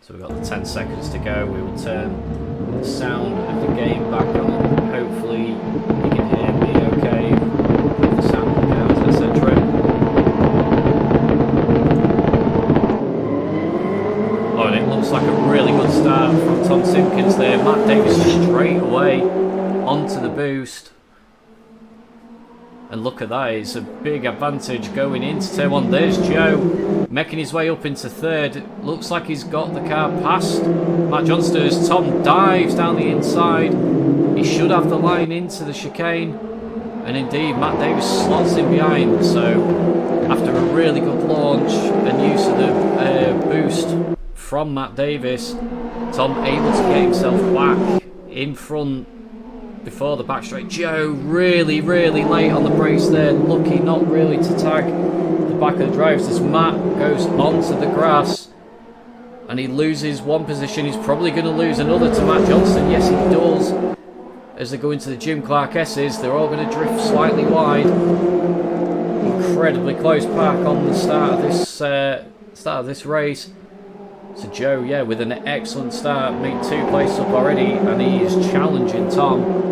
So we've got the 10 seconds to go. We will turn the sound of the game back on. Hopefully you can hear me okay with the sound of the cars, etc. Oh, and it looks like a really good start from Tom Simpkins there. Matt Davis straight away onto the boost. And look at that, it's a big advantage going into turn one. There's Joe making his way up into third. It looks like he's got the car past Matt Johnston as Tom dives down the inside. He should have the line into the chicane. And indeed, Matt Davis slots in behind. So after a really good launch and use of the boost from Matt Davis, Tom able to get himself back in front before the back straight. Joe really late on the brakes there, lucky not really to tag the back of the drivers as Matt goes onto the grass and he loses one position. He's probably going to lose another to Matt Johnston. Yes, he does. As they go into the Jim Clark S's, they're all going to drift slightly wide. Incredibly close pack on the start of this race. So Joe, yeah, with an excellent start, made 2 places up already, and he is challenging Tom.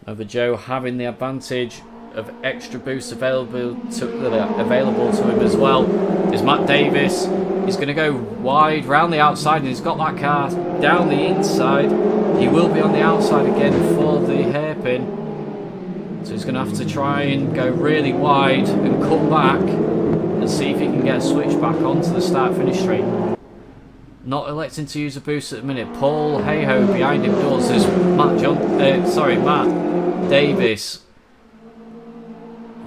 Over Joe having the advantage of extra boosts available to him as well. Is Matt Davis. He's going to go wide round the outside, and he's got that car down the inside. He will be on the outside again for the hairpin. So he's going to have to try and go really wide and cut back and see if he can get a switch back onto the start-finish straight. Not electing to use a boost at the minute. Paul Hayho behind him does. There's Matt Davis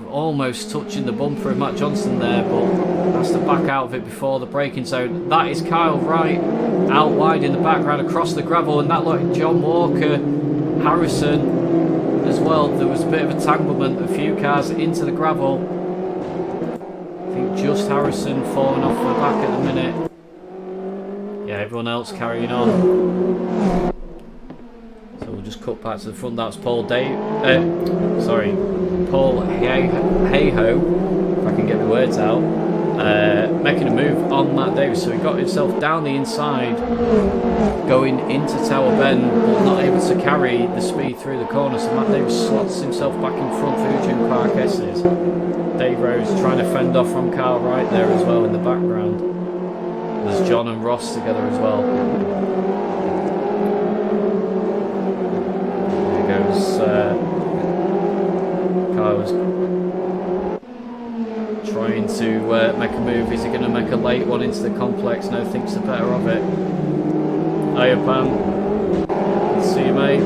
almost touching the bumper of Matt Johnston there, but has to back out of it before the braking zone. That is Kyle Wright out wide in the background across the gravel, and that looked John Walker, Harrison as well. There was a bit of a tanglement, a few cars into the gravel. I think just Harrison falling off the back at the minute. Yeah, everyone else carrying on. So we'll just cut back to the front. That's Paul Hayho, if I can get the words out, making a move on Matt Davis. So he got himself down the inside, going into Tower Bend, but not able to carry the speed through the corner. So Matt Davis slots himself back in front through Jim Clark S's. Dave Rose trying to fend off from Carl Wright there as well in the background. There's John and Ross together as well. There goes Kyle's trying to make a move. Is he going to make a late one into the complex? No, thinks the better of it. Hiya, Pam. See you, mate.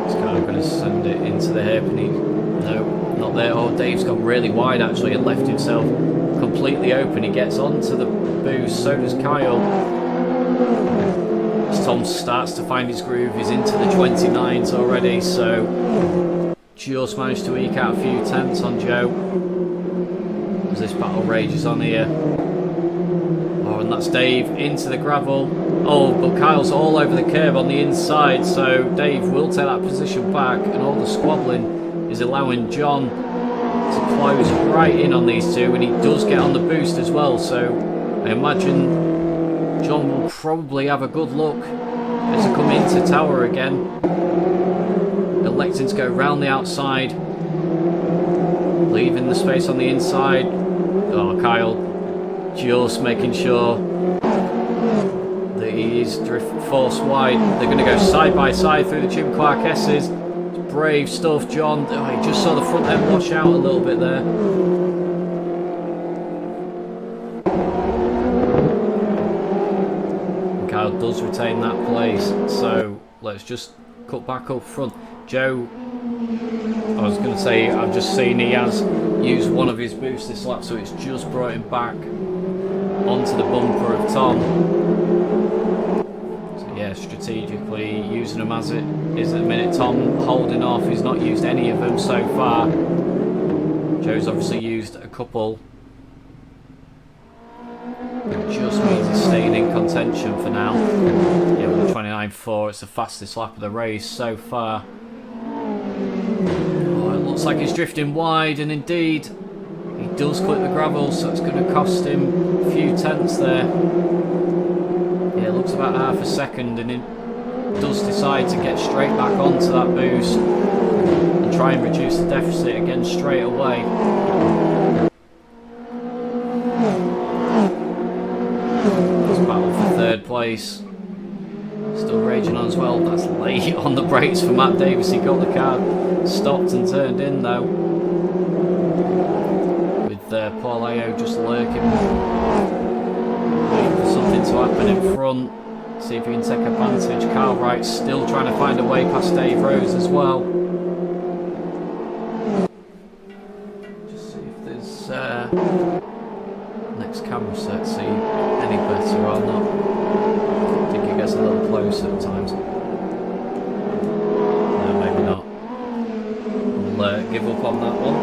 He's kind of going to send it into the hairpin. No, not there. Oh, Dave's gone really wide actually and left himself completely open. He gets onto the boost. So does Kyle. As Tom starts to find his groove, he's into the 29s already, so just managed to eke out a few tenths on Joe as this battle rages on here. Oh, and that's Dave into the gravel. Oh, but Kyle's all over the curb on the inside, so Dave will take that position back, and all the squabbling is allowing John to close right in on these two, and he does get on the boost as well, so I imagine John will probably have a good look as they come into Tower again. Electing to go round the outside, leaving the space on the inside. Oh, Kyle just making sure that he is forced wide. They're going to go side by side through the Jim Clark S's. It's brave stuff, John. Oh, he just saw the front end wash out a little bit there. Kyle does retain that place, so let's just cut back up front. Joe I was going to say, I've just seen he has used one of his boosts this lap, so it's just brought him back onto the bumper of Tom. So yeah, strategically using them as it is at the minute. Tom holding off, he's not used any of them so far. Joe's obviously used a couple. It just means he's staying in contention for now. Yeah, with the 29.4, it's the fastest lap of the race so far. Oh, it looks like he's drifting wide, and indeed, he does clip the gravel, so it's going to cost him a few tenths there. Yeah, it looks about half a second, and he does decide to get straight back onto that boost and try and reduce the deficit again straight away. Battle for third place. Still raging on as well. That's late on the brakes for Matt Davis. He got the car stopped and turned in though. With Paul Ayo just lurking, waiting for something to happen in front. See if he can take advantage. Carl Wright still trying to find a way past Dave Rose as well. Just see if there's next camera set, see any better or not. I think it gets a little closer at times. No, maybe not. We'll give up on that one.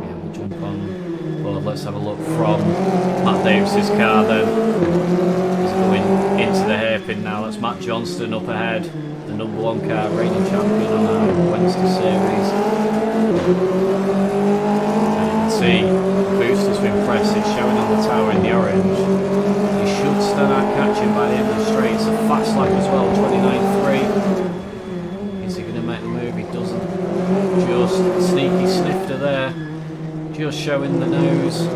Yeah, we'll jump on board. Let's have a look from Matt Davis's car then. He's going into the hairpin now. That's Matt Johnston up ahead, the #1 car, reigning champion on our Wednesday series. See, the boost has been pressed, it's showing on the tower in the orange. He should stand out catching by the end of the straight. It's a fast lap as well, 29.3. Is he going to make the move? He doesn't. Just sneaky snifter there, just showing the nose,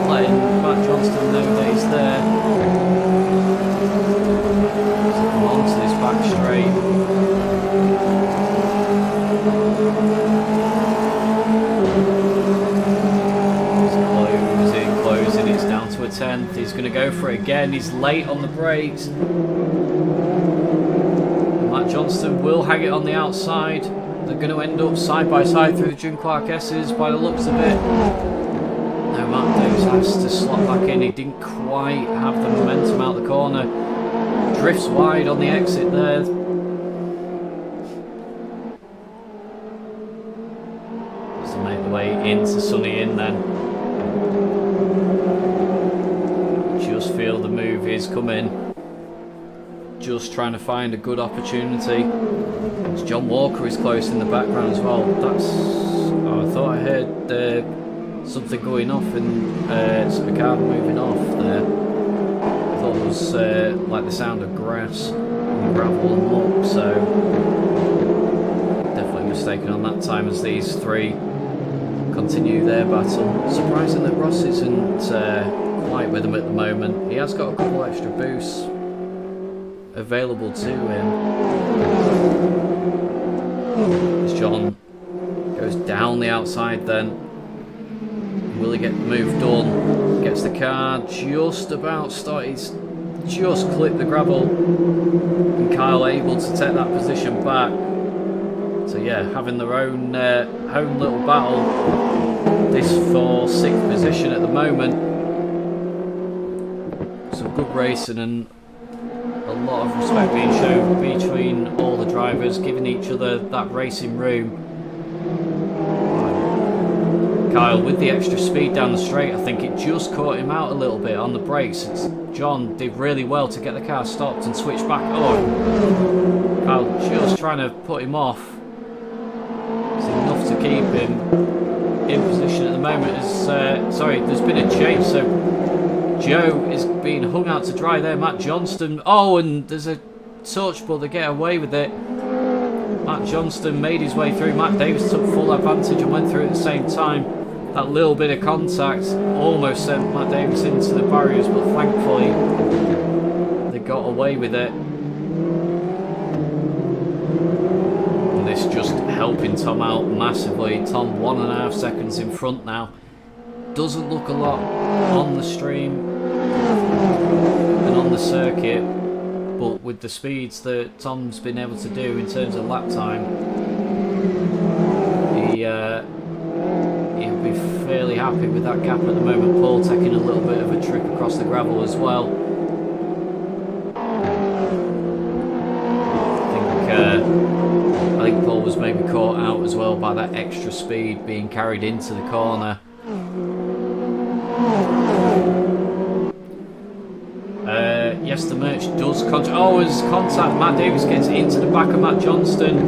letting Matt Johnston know that he's there. Come on to this back straight. It's down to a 10th. He's going to go for it again. He's late on the brakes. Matt Johnston will hang it on the outside. They're going to end up side by side through the June Clark S's by the looks of it. Now Matt Davis has to slot back in. He didn't quite have the momentum out the corner. Drifts wide on the exit there. Just to make the way into Sunny in then. Just feel the move is coming. Just trying to find a good opportunity. As John Walker is close in the background as well. That's. Oh, I thought I heard something going off and a car moving off there. I thought it was like the sound of grass and gravel and muck. So definitely mistaken on that time as these three continue their battle. Surprising that Ross isn't quite with him at the moment. He has got a couple extra boosts available to him. As John goes down the outside then. Will he get the move done? Gets the car just about started. He's just clipped the gravel. And Kyle able to take that position back. So yeah, having their own home little battle. This for 6th position at the moment. Some good racing and a lot of respect being shown between all the drivers, giving each other that racing room. Kyle with the extra speed down the straight, I think it just caught him out a little bit on the brakes. John did really well to get the car stopped and switch back. Oh, Kyle just trying to put him off. It's enough to keep him in position at the moment. Sorry, there's been a change, so Joe is being hung out to dry there. Matt Johnston. Oh, and there's a touch, but they get away with it. Matt Johnston made his way through. Matt Davis took full advantage and went through at the same time. That little bit of contact almost sent Matt Davis into the barriers, but thankfully they got away with it. And this just helping Tom out massively. Tom 1.5 seconds in front now. Doesn't look a lot on the stream and on the circuit, but with the speeds that Tom's been able to do in terms of lap time, he'll be fairly happy with that gap at the moment. Paul taking a little bit of a trip across the gravel as well. I think Paul was maybe caught out as well by that extra speed being carried into the corner. Yes, the Merch does as contact. Matt Davis gets into the back of Matt Johnston,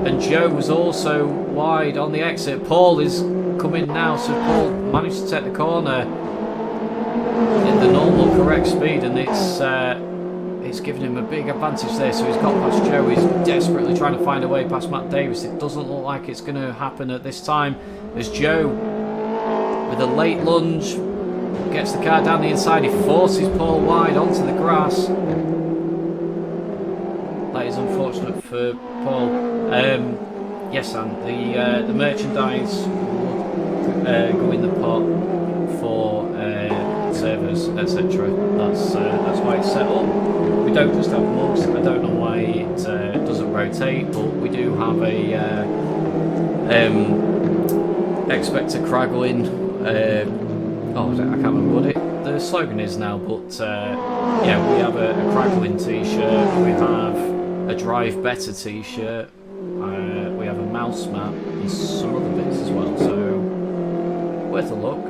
and Joe was also wide on the exit. Paul is coming now, so Paul managed to take the corner in the normal correct speed, and it's given him a big advantage there. So he's got past Joe. He's desperately trying to find a way past Matt Davis. It doesn't look like it's going to happen at this time, as Joe, with a late lunge, gets the car down the inside. He forces Paul wide onto the grass. That is unfortunate for Paul. Yes, and the merchandise will go in the pot for servers, etc. That's why it's set up. We don't just have mugs. I don't know why it doesn't rotate, but we do have a expect a craggling. I can't remember what the slogan is now, but yeah, we have a craggling t-shirt, we have a Drive Better t-shirt, we have a mouse mat and some other bits as well, so worth a look.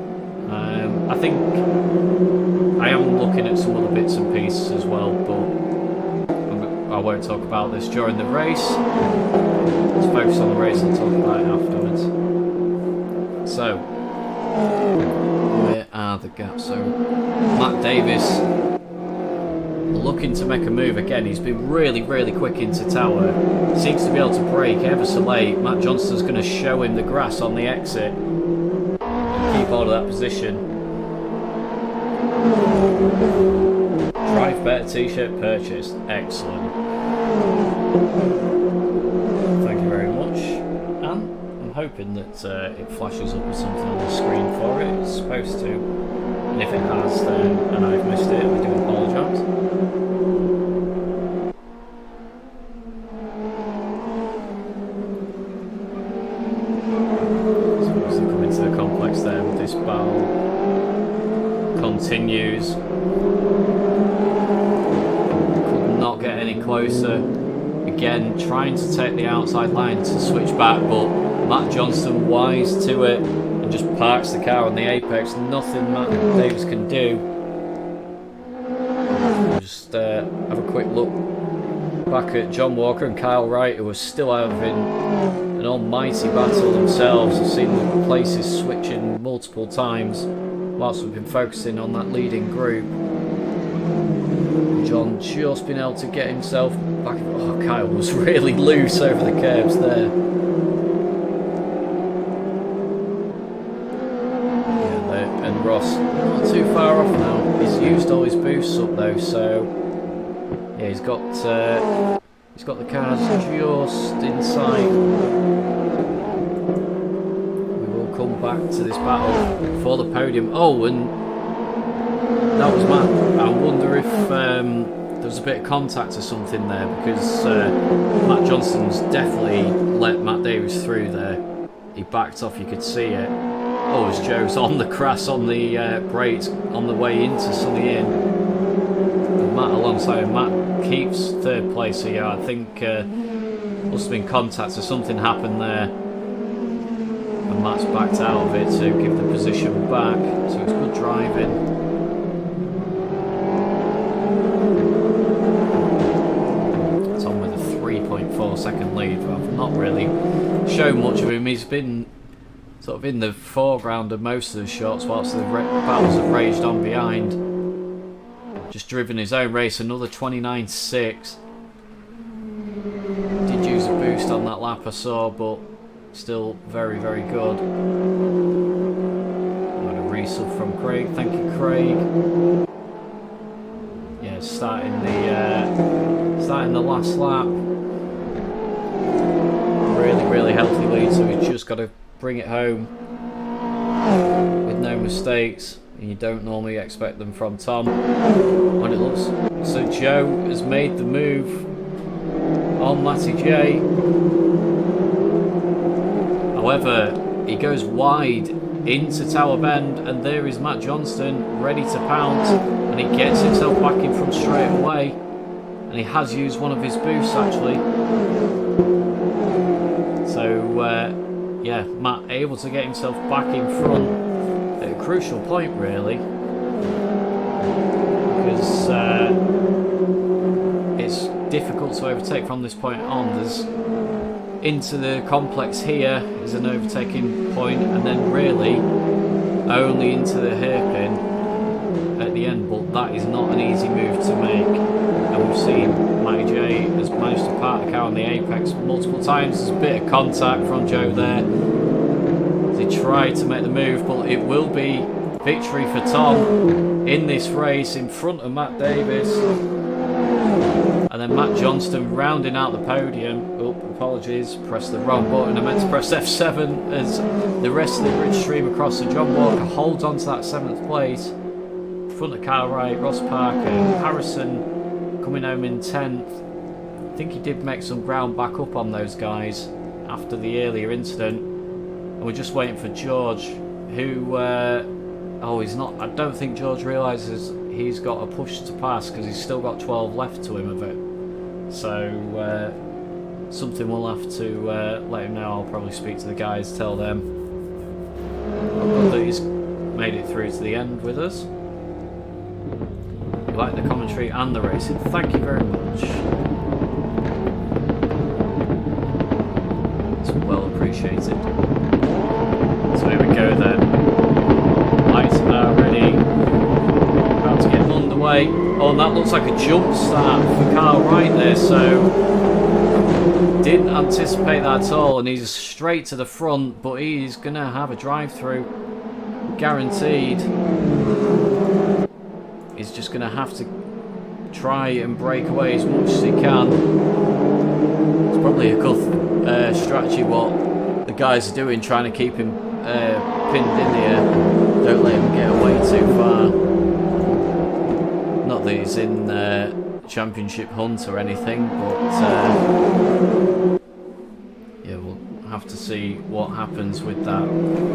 I think I am looking at some other bits and pieces as well, but I won't talk about this during the race. Let's focus on the race and talk about it afterwards. So, where are the gaps? So, Matt Davis looking to make a move again. He's been really quick into tower. Seems to be able to brake ever so late. Matt Johnston's going to show him the grass on the exit and keep hold of that position. Drive Better t-shirt purchased. Excellent. Thank you very much. And I'm hoping that it flashes up with something on the screen for it. It's supposed to. And if it has, then, and I've missed it, I do apologise. So as they come into the complex there with this battle, continues. Could not get any closer. Again, trying to take the outside line to switch back, but Matt Johnston wise to it and just parks the car on the apex. Nothing Matt Davis can do. Just have a quick look back at John Walker and Kyle Wright, who are still having an almighty battle themselves. I've seen the places switching multiple times whilst we've been focusing on that leading group. John just been able to get himself back. Oh, Kyle was really loose over the curbs there. Yeah, and Ross not too far off now. He's used all his boosts up though, so yeah, he's got the cars just in sight. We will come back to this battle for the podium. Oh, and that was Matt. I wonder if there was a bit of contact or something there, because Matt Johnston's definitely let Matt Davis through there. He backed off, you could see it. Oh, as Joe's on the crash on the brakes on the way into Sunny Inn. And Matt alongside him. Matt keeps third place, so yeah, I think must have been contact or something happened there. And Matt's backed out of it to give the position back, so it's good driving. Tom with a 3.4 second lead. I've not really shown much of him. He's been sort of in the foreground of most of the shots whilst the battles have raged on behind. Just driven his own race, another 29.6. Did use a boost on that lap I saw, but still very good. And a resub from Craig. Thank you, Craig. Yeah, starting the last lap. Really healthy lead, so he's just got to bring it home with no mistakes, and you don't normally expect them from Tom when it looks So Joe has made the move on Matty J. However, he goes wide into Tower Bend, and there is Matt Johnston ready to pounce, and he gets himself back in front straight away, and he has used one of his boosts actually. So yeah, Matt able to get himself back in front at a crucial point really, because it's difficult to overtake from this point on. There's into the complex here is an overtaking point, and then really only into the hairpin at the end, but that is not an easy move to make, and we've seen Matty J has managed to park the car on the apex multiple times. There's a bit of contact from Joe there. They tried to make the move, but it will be victory for Tom in this race in front of Matt Davis. And then Matt Johnston rounding out the podium. Oh, apologies, pressed the wrong button. I meant to press F7 as the rest of the grid stream across. So John Walker holds on to that 7th place. Front of car right, Ross Parker, Harrison coming home in 10th. I think he did make some ground back up on those guys after the earlier incident. And we're just waiting for George, who, oh, he's not, I don't think George realises he's got a push to pass because he's still got 12 left to him of it. So something we'll have to let him know. I'll probably speak to the guys, tell them that he's made it through to the end with us. You like the commentary and the racing? Thank you very much. It's well appreciated. So here we go then. Lights are ready. About to get underway. Oh, and that looks like a jump start for Carl Wright there, so didn't anticipate that at all, and he's straight to the front, but he's going to have a drive-through guaranteed. He's just going to have to try and break away as much as he can. It's probably a good strategy what the guys are doing, trying to keep him pinned in the air. Don't let him get away too far. Not that he's in championship hunt or anything, but yeah, we'll have to see what happens with that.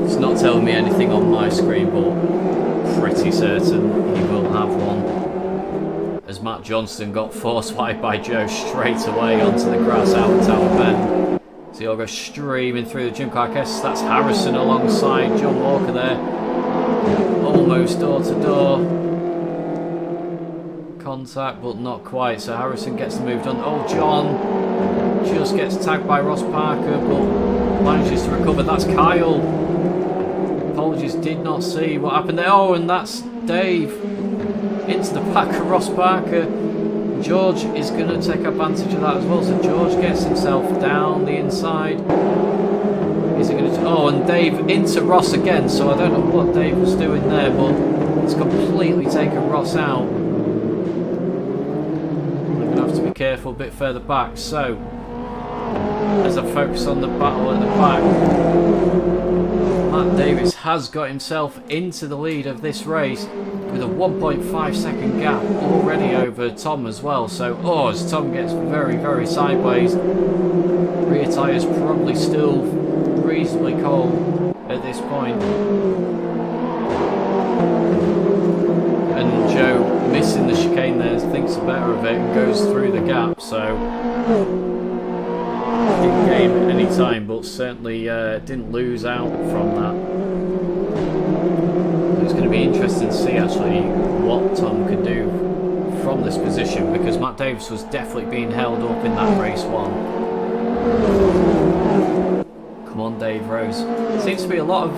It's not telling me anything on my screen, but pretty certain he will have one, as Matt Johnston got forced wide by Joe straight away onto the grass out of Tower Bend. So he'll go streaming through the Jim Clark S. That's Harrison alongside John Walker there, almost door to door. Contact, but not quite, so Harrison gets the move done. Oh, John just gets tagged by Ross Parker, but manages to recover. That's Kyle. Apologies, did not see what happened there. Oh, and that's Dave into the back of Ross Parker. George is going to take advantage of that as well, so George gets himself down the inside. Is he going to? Oh, and Dave into Ross again, so I don't know what Dave was doing there, but it's completely taken Ross out. To be careful a bit further back. So as I focus on the battle at the back, Matt Davis has got himself into the lead of this race with a 1.5 second gap already over Tom as well. So as Tom gets very, very sideways, rear tyres probably still reasonably cold at this point. And Joe missing the chicane there, thinks better of it and goes through the gap, so didn't gain any time, but certainly didn't lose out from that. It's going to be interesting to see actually what Tom can do from this position, because Matt Davis was definitely being held up in that race one. Come on, Dave Rose. Seems to be a lot of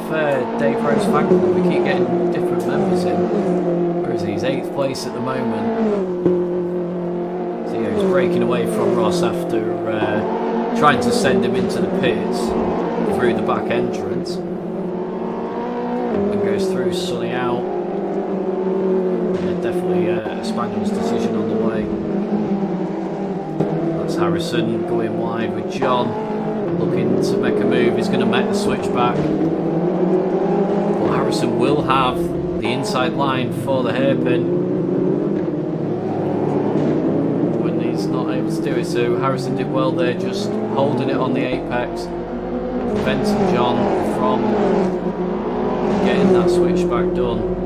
Dave Rose fan club. We keep getting different members in. He's 8th place at the moment. So yeah, he's breaking away from Ross after trying to send him into the pits through the back entrance. And goes through Sunny out. Yeah, definitely a Spaniel's decision on the way. That's Harrison going wide with John, looking to make a move. He's going to make the switch back. But Harrison will have the inside line for the hairpin. able to do it, so Harrison did well there, just holding it on the apex, preventing John from getting that switchback done.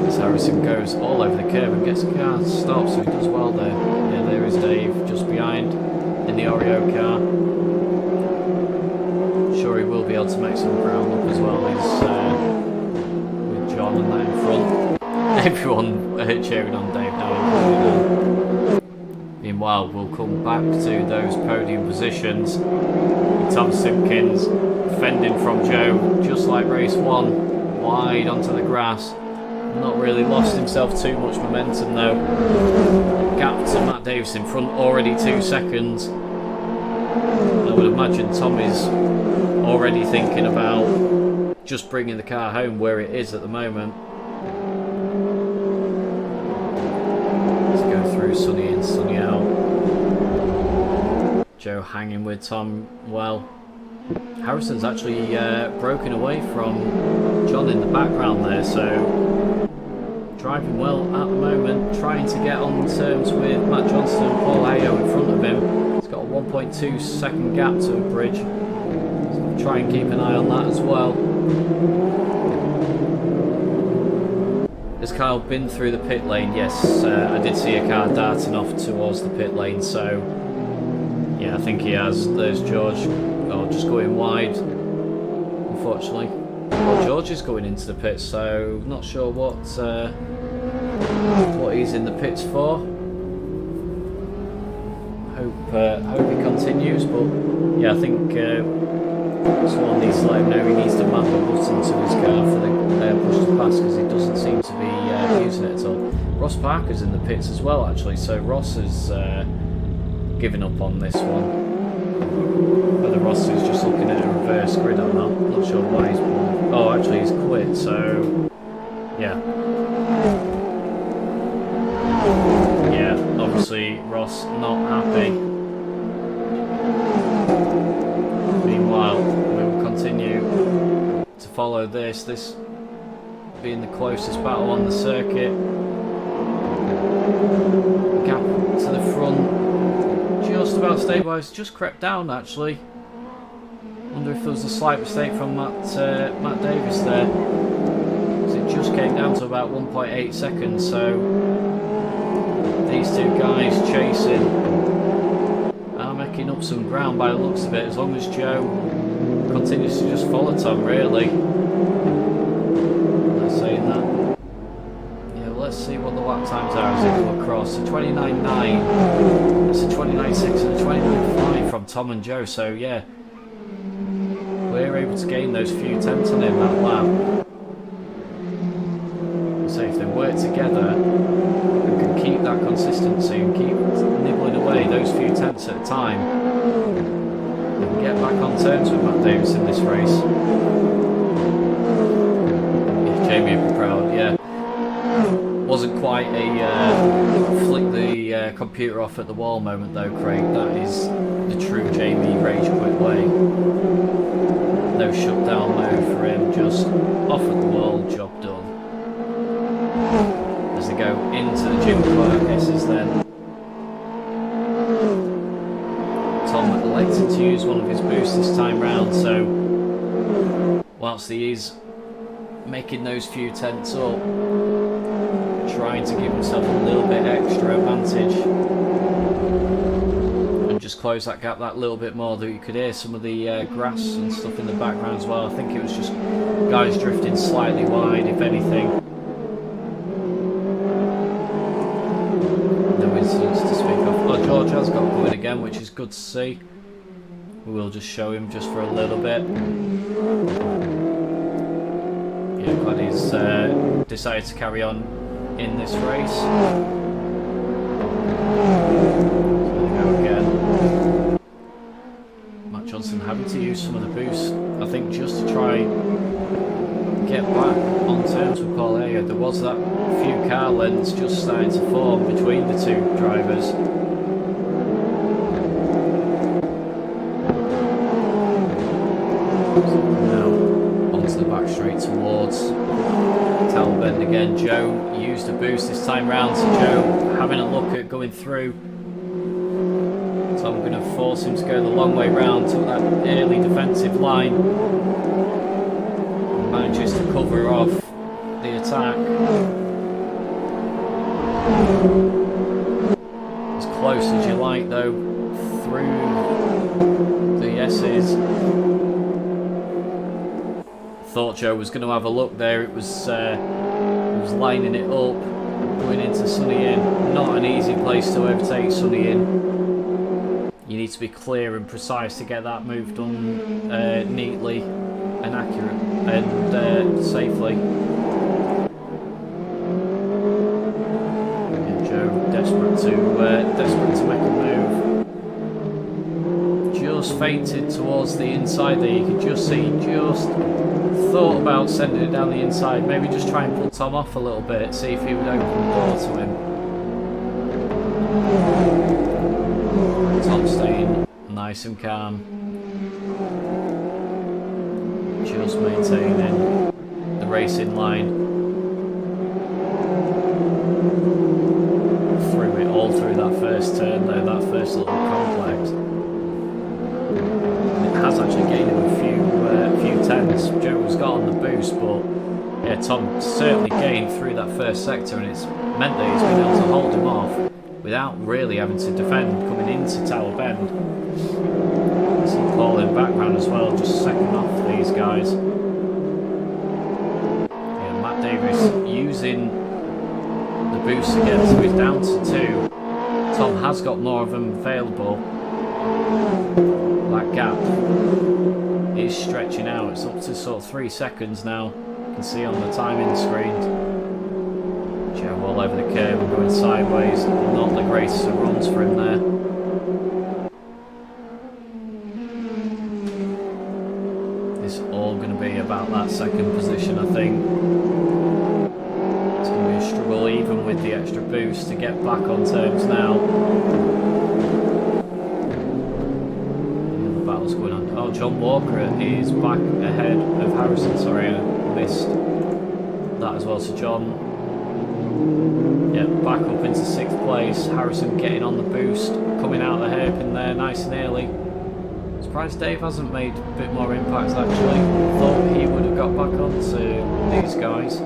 As Harrison goes all over the curve and gets the car stopped, so he does well there. Yeah, there is Dave just behind in the Oreo car. Sure, he will be able to make some ground up as well. He's with John and that in front. Everyone cheering on Dave now. Meanwhile, we'll come back to those podium positions. Tom Simpkins fending from Joe, just like race 1, wide onto the grass. Not really lost himself too much momentum though. Gap to Matt Davis in front, already 2 seconds. I would imagine Tom is already thinking about just bringing the car home where it is at the moment. Let's go through sunny in, sunny out. Joe hanging with Tom well. Harrison's actually broken away from John in the background there, so driving well at the moment, trying to get on terms with Matt Johnston and Paul Ayo in front of him. He's got a 1.2 second gap to a bridge, so try and keep an eye on that as well. Has Kyle been through the pit lane? Yes, I did see a car darting off towards the pit lane, so yeah, I think he has. There's George, just going wide, unfortunately. Well, George is going into the pits, so not sure what he's in the pits for. Hope he continues, but yeah, I think someone needs to let him know he needs to map a button to his car for the push to pass, because he doesn't seem to be using it at all. Ross Parker's in the pits as well, actually, so Ross has given up on this one. Whether Ross is just looking at a reverse grid or not, not sure why he's pulled. Oh, actually he's quit, so yeah. Yeah, obviously Ross not happy. Meanwhile, we will continue to follow this being the closest battle on the circuit. Gap to the front, just about stabilised, just crept down actually. Wonder if there was a slight mistake from Matt Davis there, because it just came down to about 1.8 seconds, so these two guys chasing are making up some ground by the looks of it, as long as Joe continues to just follow Tom, really. Not saying that. Yeah, well, let's see what the lap times are as they come across. So 29.9, it's a 29.6 and a 29.5 from Tom and Joe, so yeah, we're able to gain those few tenths on him that lap. So if they work together and can keep that consistency and keep nibbling away those few tenths at a time, they can get back on terms with Matt Davis in this race. Yeah, Jamie would be proud, yeah. Wasn't quite a flick the computer off at the wall moment though, Craig. That is the true Jamie rage quit way. No shutdown mode for him, just off at the wall, job done. As they go into the gym guesses then. Tom elected to use one of his boosts this time round, so whilst he is making those few tenths up, trying to give himself a little bit extra advantage and just close that gap that little bit more, that you could hear some of the grass and stuff in the background as well. I think it was just guys drifting slightly wide, if anything. No incidents to speak of. Oh, George has got going again, which is good to see. We will just show him just for a little bit. Yeah, glad he's decided to carry on in this race. So there we go again. Matt Johnson having to use some of the boost, I think, just to try get back on terms with Paul Ayer. There was that few car lengths just starting to form between the two drivers. Now onto the back straight towards Tower Bend again. Joe used a boost this time round, so Joe having a look at going through. So I'm going to force him to go the long way round to that early defensive line. Manages to cover off the attack. As close as you like though, through the S's. Thought Joe was going to have a look there. It was lining it up, going into Sunny Inn. Not an easy place to overtake Sunny Inn. You need to be clear and precise to get that move done neatly and accurate and safely. And Joe desperate to make a move. Just feinted towards the inside there. You could just see, just thought about sending it down the inside. Maybe just try and pull Tom off a little bit, see if he would open the door to him. Tom staying nice and calm. Just maintaining the racing line. Threw it all through that first turn though, that first little complex. It has actually gained him a few tenths. Joe has got on the boost, but yeah, Tom certainly gained through that first sector, and it's meant that he's been able to hold him off without really having to defend coming into Tower Bend. Some Paul in background as well, just second off these guys. Yeah, Matt Davis using the boost again, so he's down to 2. Tom has got more of them available. That gap is stretching out. It's up to sort of 3 seconds now. You can see on the timing screen. Joe all over the curve and going sideways. Not the greatest of runs for him there. It's all going to be about that second position, I think. It's going to be a struggle even with the extra boost to get back on terms now. The battle's going on. Oh, John Walker is back ahead of Harrison. Sorry, I missed that as well. So John, yeah, back up into 6th place. Harrison getting on the boost, coming out the hairpin there nice and early. Surprised Dave hasn't made a bit more impacts actually. Thought he would have got back onto these guys.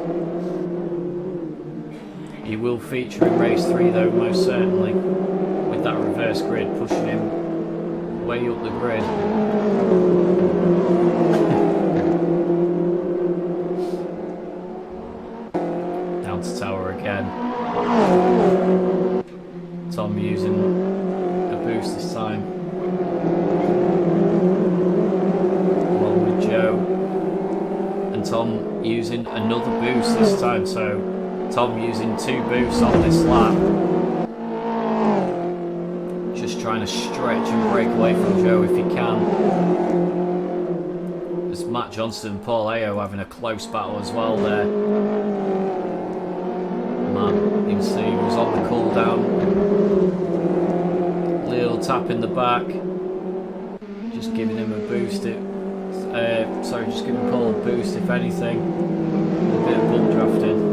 He will feature in race 3 though, most certainly, with that reverse grid pushing him way up the grid. Down to Tower again. Tom using a boost this time. Along with Joe. And Tom using another boost this time, so Tom using 2 boosts on this lap. Just trying to stretch and break away from Joe if he can. There's Matt Johnston and Paul Ayo having a close battle as well there. Matt, you can see he was on the cool down. Little tap in the back. Just giving him a boost. Just giving Paul a boost if anything. A bit of bump drafting.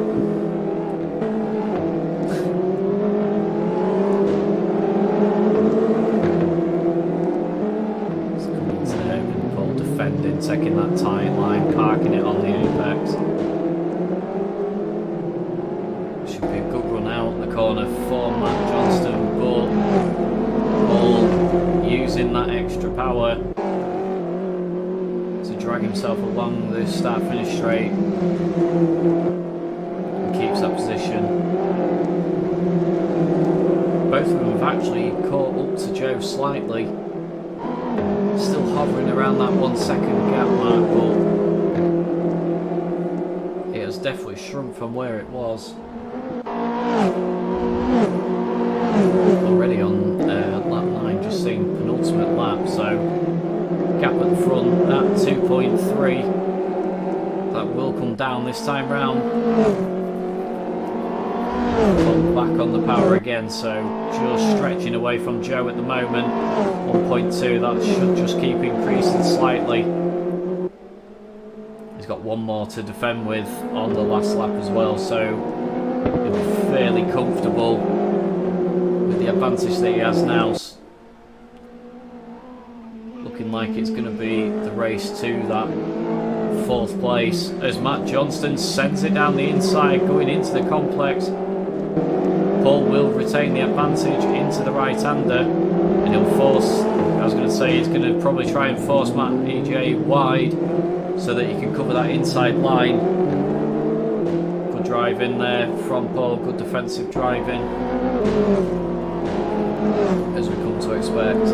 Taking that tight line, parking it on the apex. Should be a good run out the corner for Matt Johnston, but Paul using that extra power to drag himself along the start-finish straight and keeps that position. Both of them have actually caught up to Joe slightly. Still hovering around that 1 second gap mark, but it has definitely shrunk from where it was. Already on lap 9, just seeing penultimate lap, so gap at the front at 2.3. That will come down this time round. Back on the power again, so just stretching away from Joe at the moment. 1.2, that should just keep increasing slightly. He's got one more to defend with on the last lap as well, so he'll be fairly comfortable with the advantage that he has now. Looking like it's going to be the race to that 4th place as Matt Johnston sends it down the inside going into the complex. Paul will retain the advantage into the right-hander, and he'll force, I was going to say, he's going to probably try and force Matt EJ wide so that he can cover that inside line. Good drive in there from Paul, good defensive driving, as we come to expect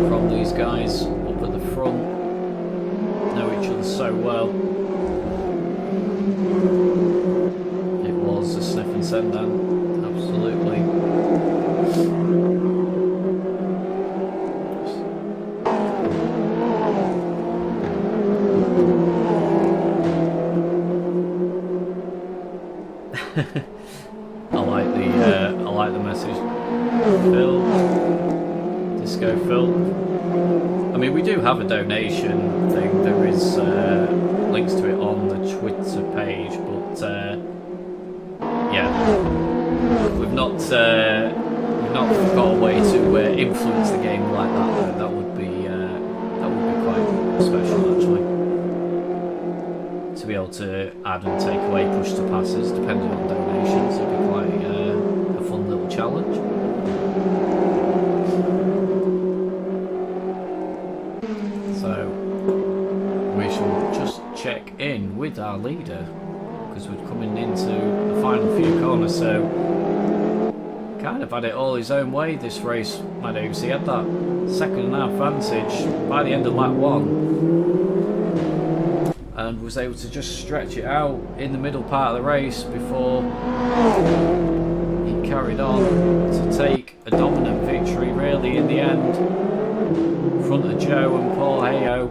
from these guys up at the front. Know each other so well. It was a sniff and send down, absolutely. I like the message. Phil, Disco Phil. I mean, we do have a donation thing. There is links to it on the Twitter page, but yeah, we've not got a way to influence the game like that. Though. That would be quite special, actually, to be able to add and take away push to passes depending on donations. It'd be quite a fun little challenge. So we shall just check in with our leader, because we're coming into the final few corners. So kind of had it all his own way this race, my dudes. He had that 2.5 advantage by the end of lap 1, and was able to just stretch it out in the middle part of the race before he carried on to take a dominant victory really in the end, in front of Joe and Paul Hayo,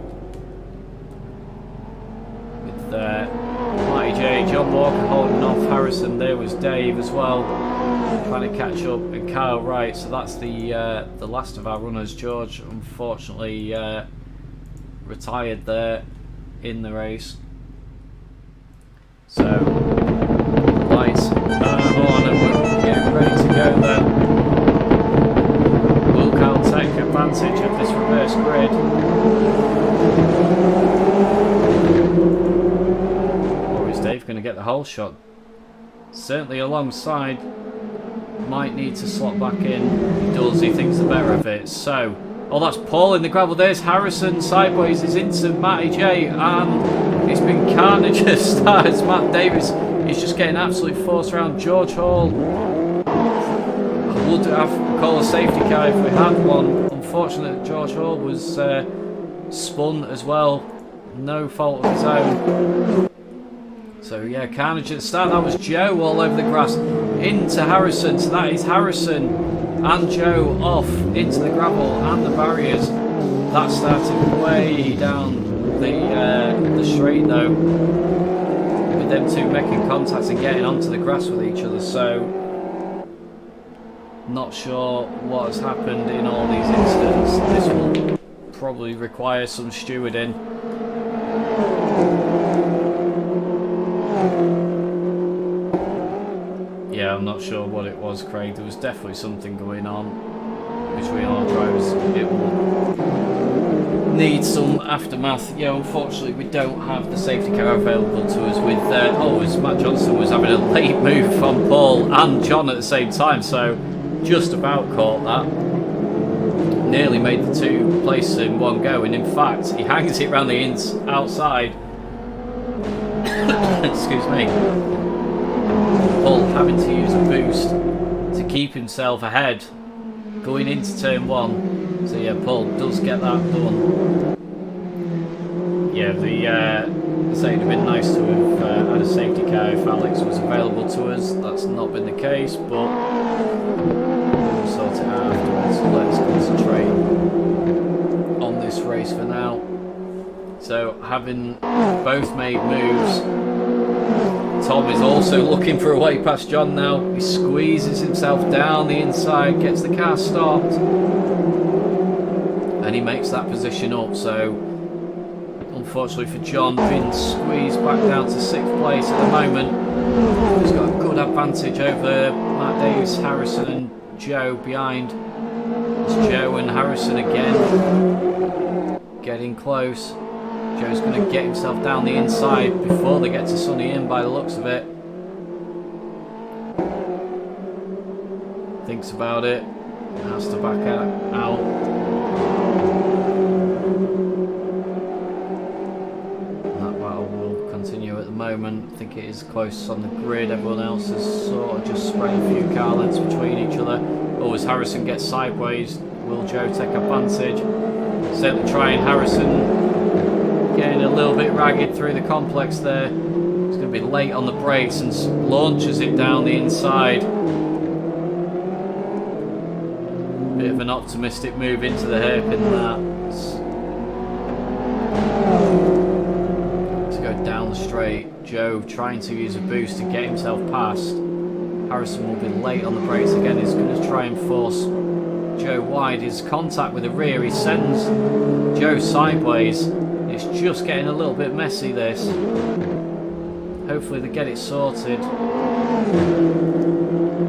with Matty J, John Walker holding off Harrison. There was Dave as well, trying to catch up, and Kyle Wright. So that's the last of our runners. George unfortunately retired there in the race. So lights are on and we're getting ready to go then. Will Kyle take advantage of this reverse grid? Or is Dave going to get the whole shot? Certainly alongside. Might need to slot back in. He does, he thinks the better of it. So, oh, that's Paul in the gravel. There's Harrison sideways, is into Matty J, and it's been carnage as starts. Matt Davis is just getting absolutely forced around. George Hall, I would have called a safety car if we had one. Unfortunately, George Hall was spun as well, no fault of his own. So yeah, carnage at the start. That was Joe all over the grass into Harrison. So that is Harrison and Joe off into the gravel and the barriers. That started way down the straight though, with them two making contact and getting onto the grass with each other. So not sure what has happened in all these incidents. This will probably require some stewarding. Yeah, I'm not sure what it was, Craig. There was definitely something going on between our drivers. It will need some aftermath. Yeah, unfortunately, we don't have the safety car available to us with as Matt Johnson was having a late move from Paul and John at the same time, so just about caught that. Nearly made the two places in one go, and in fact, he hangs it round the outside. Excuse me. Paul having to use a boost to keep himself ahead going into turn 1. So yeah, Paul does get that done. Yeah, I say it'd have been nice to have had a safety car if Alex was available to us. That's not been the case, but we'll sort it out afterwards. Let's concentrate on this race for now. So having both made moves, Tom is also looking for a way past John now. He squeezes himself down the inside, gets the car stopped, and he makes that position up. So Unfortunately for John, being squeezed back down to 6th place at the moment. He's got a good advantage over Matt Davis, Harrison and Joe behind. It's Joe and Harrison again. Getting close. Joe's going to get himself down the inside before they get to Sunny Inn by the looks of it. Thinks about it. Has to back out. Continue at the moment. I think it is close on the grid. Everyone else has sort of just spread a few car lengths between each other. Oh, as Harrison gets sideways, will Joe take advantage? Certainly trying. Harrison getting a little bit ragged through the complex there. He's going to be late on the brakes and launches it down the inside. Bit of an optimistic move into the hairpin that. Down the straight, Joe trying to use a boost to get himself past. Harrison will be late on the brakes again. He's going to try and force Joe wide. His contact with the rear, he sends Joe sideways. It's just getting a little bit messy, this. Hopefully they get it sorted.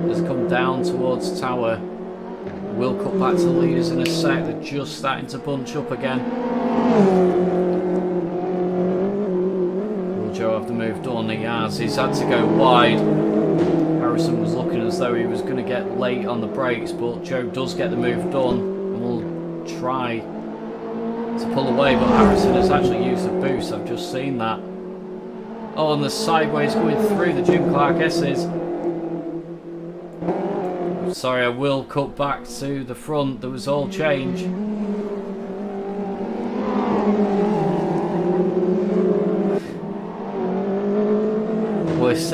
Has come down towards Tower. We'll cut back to the leaders in a sec. They're just starting to bunch up again. Joe have the move done. He has. He's had to go wide. Harrison was looking as though he was going to get late on the brakes, but Joe does get the move done and will try to pull away, but Harrison has actually used a boost. I've just seen that. Oh, and the sideways going through the Jim Clark S's. Sorry, I will cut back to the front. There was all change.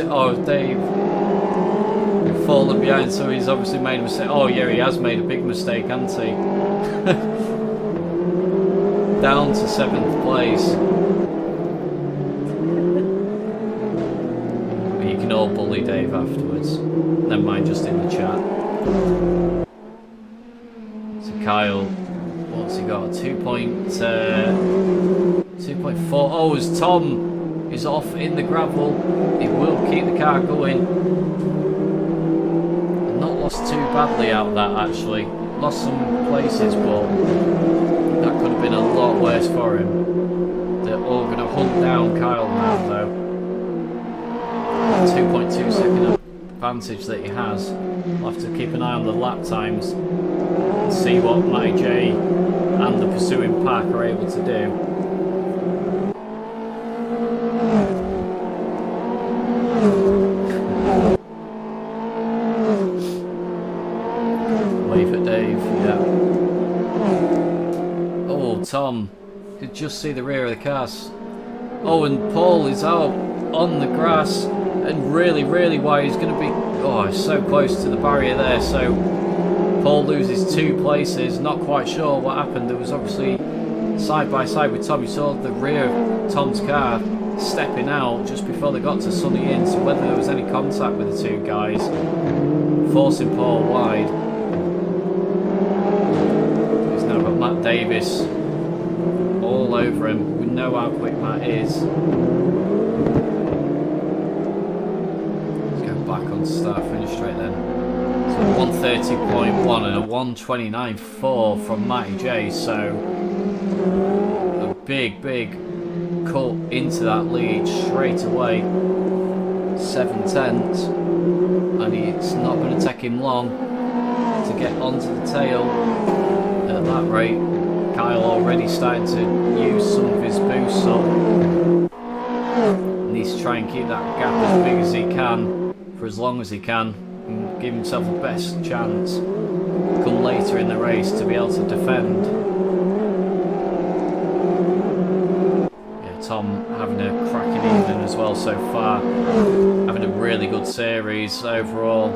Oh, Dave fallen behind, so he's obviously made a mistake. Oh yeah, he has made a big mistake, hasn't he? Down to 7th place. You can all bully Dave afterwards. Never mind, just in the chat. So Kyle, what's he got? 2.4. Oh, as Tom is off in the gravel, it will keep the car going. Not lost too badly out of that, actually. Lost some places, but that could have been a lot worse for him. They're all going to hunt down Kyle now, though. 2.2 second advantage that he has. We'll have to keep an eye on the lap times and see what Matty J and the pursuing pack are able to do. Tom, you could just see the rear of the cars. Oh, and Paul is out on the grass and really wide. He's going to be, oh, he's so close to the barrier there. So Paul loses 2 places. Not quite sure what happened. There was obviously side by side with Tom. You saw the rear of Tom's car stepping out just before they got to Sunny Inn. So whether there was any contact with the 2 guys, forcing Paul wide. He's now got Matt Davis all over him. We know how quick Matt is. Let's go back on start finish straight then. So 130.1 and a 129.4 from Matty J. So a big cut into that lead straight away. 7 tenths, and it's not going to take him long to get onto the tail at that rate. Kyle already starting to use some of his boosts up. He needs to try and keep that gap as big as he can for as long as he can and give himself the best chance come later in the race to be able to defend. Yeah, Tom having a cracking evening as well so far, having a really good series overall.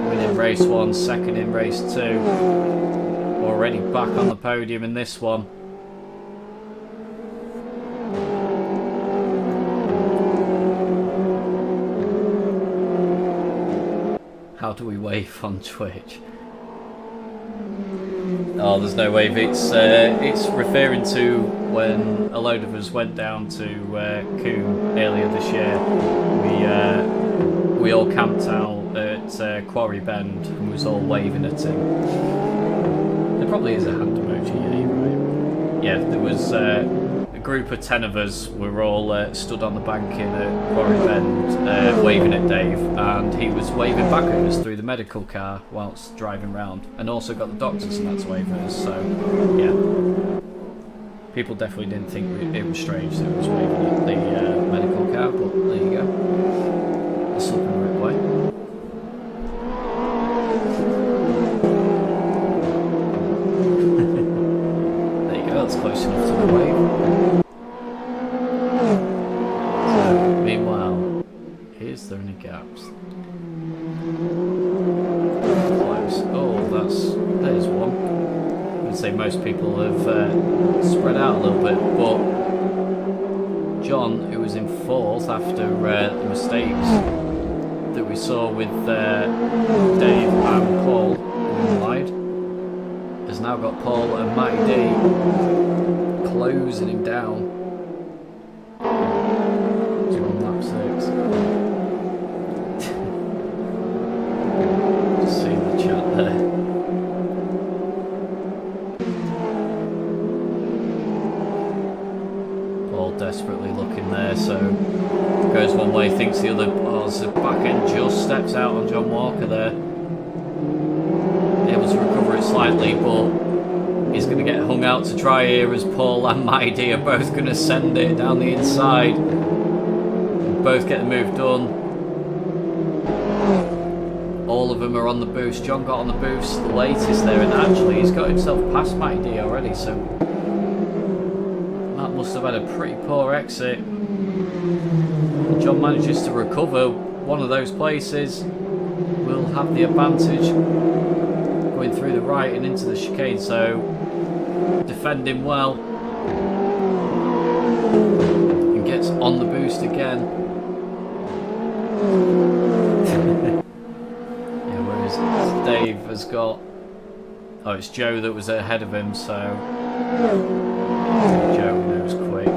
Winning race 1, second in race 2. Already back on the podium in this one. How do we wave on Twitch? Oh, there's no wave. It's referring to when a load of us went down to Coombe earlier this year. We all camped out at Quarry Bend and was all waving at him. There probably is a hand emoji, yeah, you're right. Yeah, there was a group of 10 of us were all stood on the banking at Quarry Bend waving at Dave, and he was waving back at us through the medical car whilst driving round, and also got the doctors and that to wave at us, so yeah. People definitely didn't think it was strange that he was waving at the medical car, but there you go. The Slip Grip way. That's close enough to the wave. So, meanwhile, is there any gaps? Close. Oh, there's one. I would say most people have spread out a little bit, but John, who was in fourth after the mistakes that we saw with Dave and Paul who lied, has now got Paul and Matty D closing him down. He's on lap 6. Just seeing the chat there. Paul desperately looking there, so goes one way, thinks the other. Oh, the back end just steps out on John Walker there. Able to recover it slightly, but he's going to get hung out to dry here as Paul and Matty D are both going to send it down the inside. Both get the move done. All of them are on the boost. John got on the boost the latest there, and actually he's got himself past Matty D already, so that must have had a pretty poor exit. John manages to recover one of those places. Will have the advantage going through the right and into the chicane, so defending well and gets on the boost again. Yeah, whereas Dave has got, oh, it's Joe that was ahead of him, so Joe knows quick.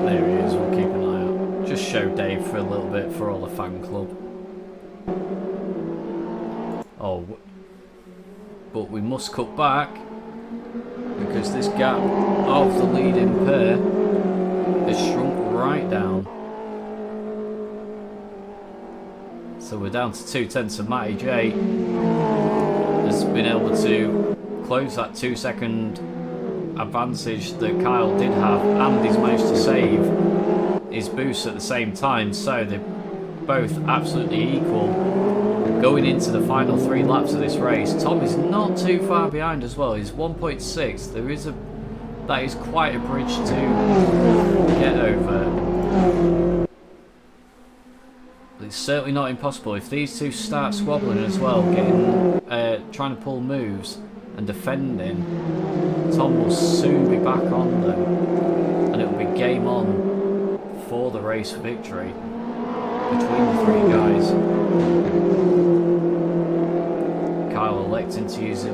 There he is, we'll keep an eye out. Just show Dave for a little bit for all the fan club. Oh, but we must cut back because this gap of the leading pair has shrunk right down. So we're down to 2/10, and Matty J has been able to close that 2-second advantage that Kyle did have, and he's managed to save his boost at the same time, so they're both absolutely equal going into the final 3 laps of this race. Tom is not too far behind as well. He's 1.6. That is quite a bridge to get over. But it's certainly not impossible if these two start squabbling as well, trying to pull moves and defending. Tom will soon be back on them, and it will be game on for the race victory between the 3 guys. Kyle electing to use a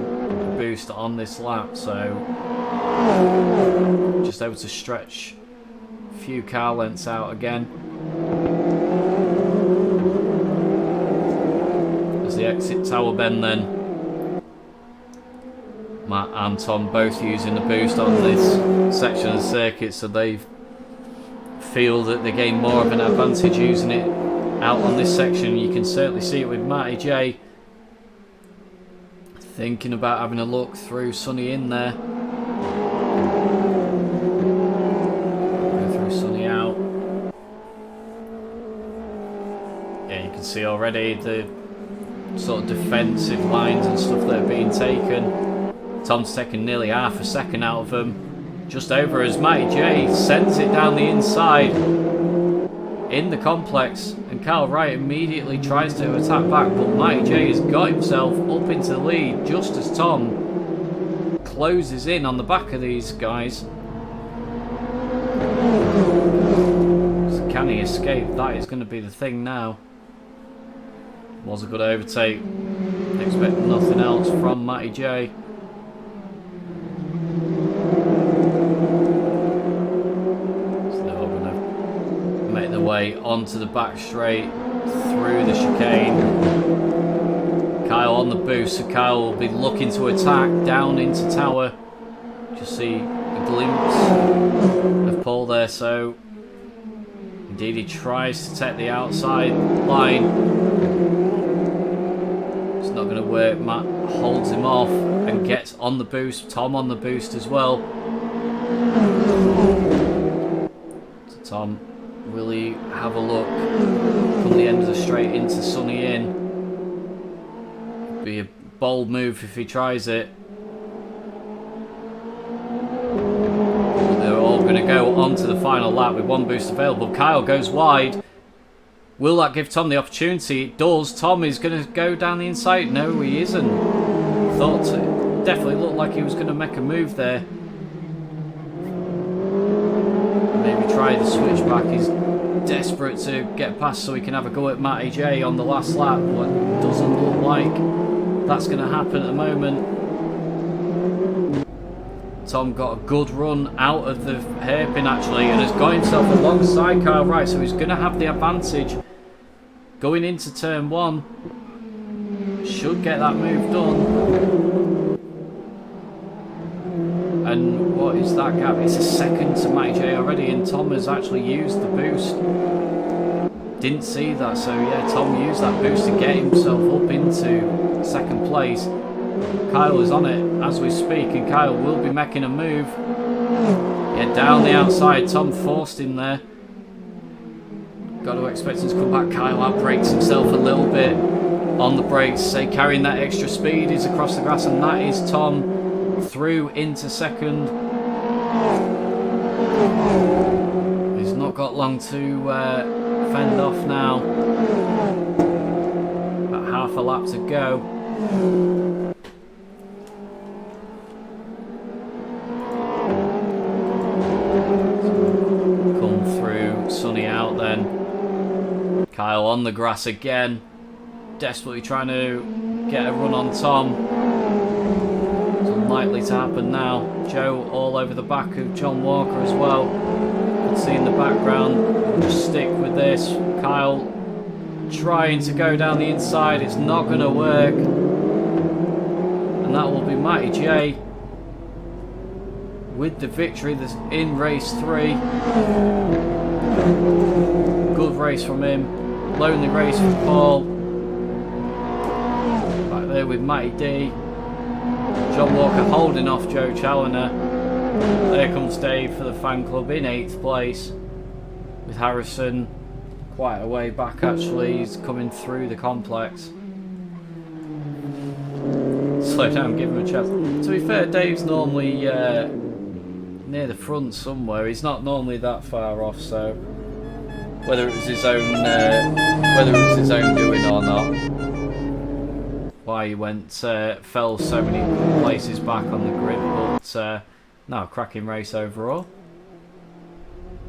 boost on this lap, so just able to stretch a few car lengths out again. As they exit Tower Bend then, Matt and Tom both using the boost on this section of the circuit, so they feel that they gain more of an advantage using it out on this section. You can certainly see it with Matty J thinking about having a look through Sonny in there. Go through Sonny out. Yeah, you can see already the sort of defensive lines and stuff that are being taken. Tom's taken nearly half a second out of them. Just over as Matty J sends it down the inside in the complex, and Kyle Wright immediately tries to attack back, but Matty J has got himself up into the lead just as Tom closes in on the back of these guys. So can he escape? That is going to be the thing now. Was a good overtake. Expect nothing else from Matty J. So they're all going to make their way onto the back straight through the chicane. Kyle on the boost, so Kyle will be looking to attack down into tower. Just see a glimpse of Paul there, so indeed he tries to take the outside line. It's not going to work. Matt holds him off and gets on the boost. Tom on the boost as well. So Tom, will he have a look from the end of the straight into Sunny Inn? Be a bold move if he tries it. They're all going to go on to the final lap with one boost available. Kyle goes wide. Will that give Tom the opportunity? It does. Tom is going to go down the inside. No, he isn't. Thought it definitely looked like he was going to make a move there. Maybe try the switchback. He's desperate to get past so he can have a go at Matty J on the last lap, but it doesn't look like that's going to happen at the moment. Tom got a good run out of the hairpin actually and has got himself alongside Kyle Wright, so he's going to have the advantage going into turn one. Should get that move done. And what is that gap? It's a second to Matty J already, and Tom has actually used the boost. Didn't see that, so yeah, Tom used that boost to get himself up into second place. Kyle is on it as we speak, and Kyle will be making a move. Yeah, down the outside. Tom forced him there. Got to expect him to come back. Kyle outbrakes himself a little bit on the brakes. Say carrying that extra speed is across the grass, and that is Tom through into second. He's not got long to fend off now. About half a lap to go. Come through, Sunny out then. Kyle on the grass again, desperately trying to get a run on Tom. It's unlikely to happen now. Joe all over the back of John Walker as well. You can see in the background. Just stick with this. Kyle trying to go down the inside. It's not going to work. And that will be Matty J with the victory in race 3. Good race from him. Lonely race for Paul. Back there with Matty D. John Walker holding off Joe Challoner. There comes Dave for the fan club in 8th place. With Harrison quite a way back actually. He's coming through the complex. Slow down, give him a chance. To be fair, Dave's normally near the front somewhere. He's not normally that far off, so whether it was his own doing or not, why he went fell so many places back on the grid, but no, cracking race overall.